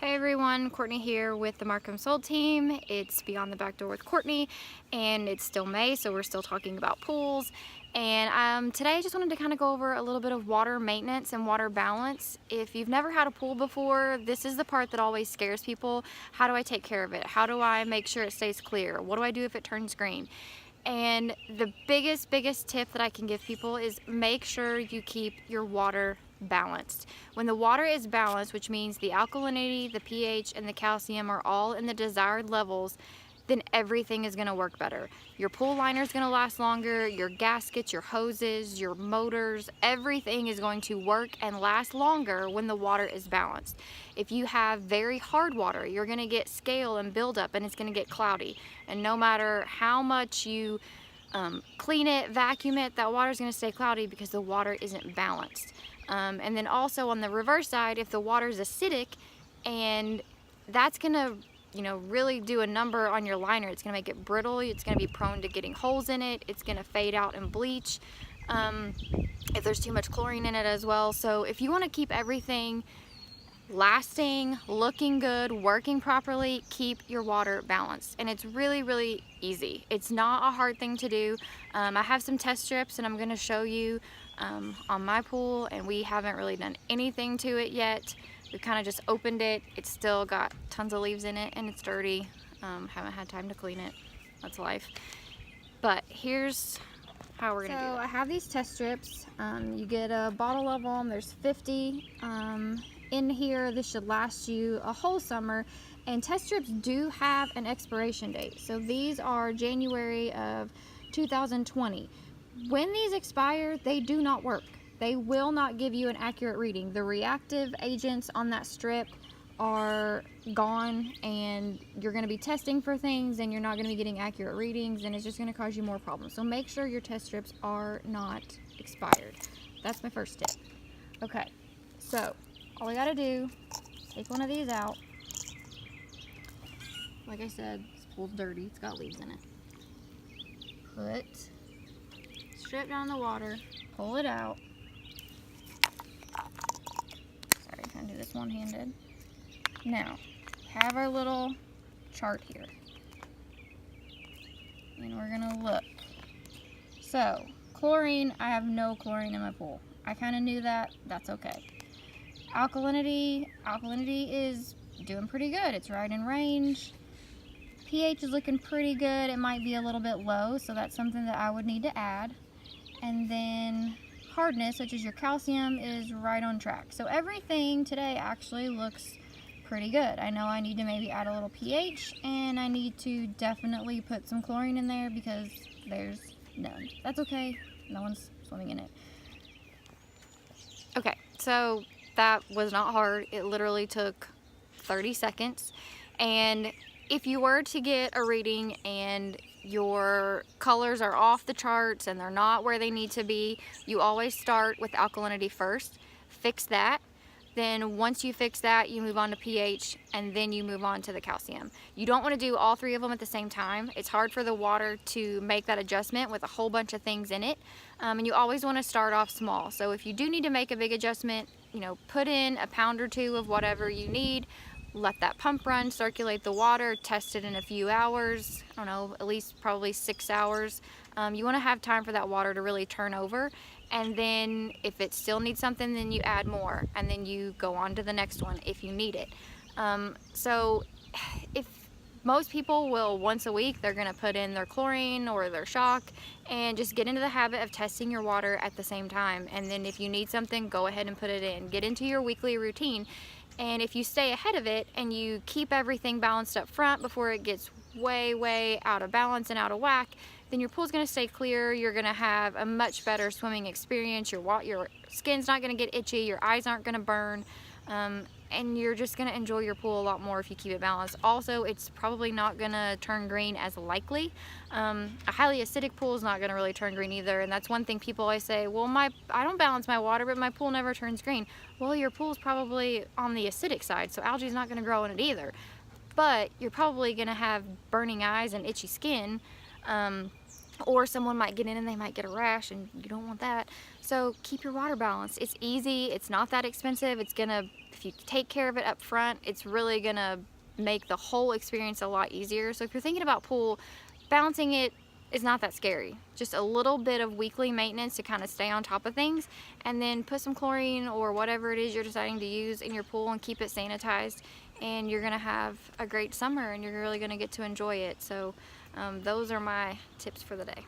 Hi everyone, Courtney here with the Markham Sold team. It's Beyond the Back Door with Courtney, and it's still May, so we're still talking about pools. And today I just wanted to kind of go over a little bit of water maintenance and water balance. If you've never had a pool before, this is the part that always scares people. How do I take care of it? How do I make sure it stays clear? What do I do if it turns green? And the biggest tip that I can give people is make sure you keep your water balanced. When the water is balanced, which means the alkalinity, the pH, and the calcium are all in the desired levels, then everything is going to work better. Your pool liner is going to last longer, your gaskets, your hoses, your motors, everything is going to work and last longer when the water is balanced. If you have very hard water, you're going to get scale and buildup, and it's going to get cloudy. And no matter how much you clean it, vacuum it, that water is going to stay cloudy because the water isn't balanced. And then also on the reverse side, if the water is acidic, and that's going to really do a number on your liner. It's going to make it brittle. It's going to be prone to getting holes in it. It's going to fade out and bleach if there's too much chlorine in it as well. So if you want to keep everything lasting, looking good, working properly, keep your water balanced. And it's really easy. It's not a hard thing to do. I have some test strips and I'm going to show you on my pool, and we haven't really done anything to it yet. We kind of just opened it. It's still got tons of leaves in it and it's dirty. Haven't had time to clean it. That's life. But here's how we're gonna do it. So I have these test strips. You get a bottle of them. There's 50 in here. This should last you a whole summer. And test strips do have an expiration date. So these are January of 2020. When these expire, they do not work. They will not give you an accurate reading. The reactive agents on that strip are gone, and you're going to be testing for things and you're not going to be getting accurate readings, and it's just going to cause you more problems. So make sure your test strips are not expired. That's my first tip. Okay, so all we got to do, take one of these out. Like I said, this pool's dirty. It's got leaves in it. Put strip down the water, pull it out. Sorry, I'm trying to do this one-handed. Now, have our little chart here. And we're gonna look. So, chlorine, I have no chlorine in my pool. I kind of knew that. That's okay. Alkalinity is doing pretty good. It's right in range. pH is looking pretty good. It might be a little bit low, so that's something that I would need to add. And then hardness, such as your calcium, is right on track. So everything today actually looks pretty good. I know I need to maybe add a little pH, and I need to definitely put some chlorine in there because there's none. That's okay. No one's swimming in it. Okay, so that was not hard. It literally took 30 seconds. And if you were to get a reading and your colors are off the charts and they're not where they need to be, you always start with alkalinity first. Fix that. Then once you fix that, you move on to pH, and then you move on to the calcium. You don't want to do all three of them at the same time. It's hard for the water to make that adjustment with a whole bunch of things in it. And you always want to start off small. So if you do need to make a big adjustment, put in a pound or two of whatever you need. Let that pump run, circulate the water, test it in a few hours. I don't know, at least probably 6 hours. You want to have time for that water to really turn over. And then if it still needs something, then you add more. And then you go on to the next one if you need it. So if most people will, once a week, they're going to put in their chlorine or their shock, and just get into the habit of testing your water at the same time. And then if you need something, go ahead and put it in. Get into your weekly routine. And if you stay ahead of it and you keep everything balanced up front before it gets way out of balance and out of whack, then your pool's gonna stay clear. You're gonna have a much better swimming experience. Your skin's not gonna get itchy, your eyes aren't gonna burn, and you're just gonna enjoy your pool a lot more if you keep it balanced. Also, it's probably not gonna turn green as likely. A highly acidic pool is not gonna really turn green either, and that's one thing people always say, well, I don't balance my water, but my pool never turns green. Well, your pool's probably on the acidic side, so algae's not gonna grow in it either. But you're probably gonna have burning eyes and itchy skin or someone might get in and they might get a rash, and you don't want that. So keep your water balanced. It's easy, it's not that expensive. It's gonna, if you take care of it up front, it's really gonna make the whole experience a lot easier. So if you're thinking about pool, balancing it is not that scary. Just a little bit of weekly maintenance to kind of stay on top of things, and then put some chlorine or whatever it is you're deciding to use in your pool and keep it sanitized, and you're gonna have a great summer and you're really gonna get to enjoy it. So those are my tips for the day.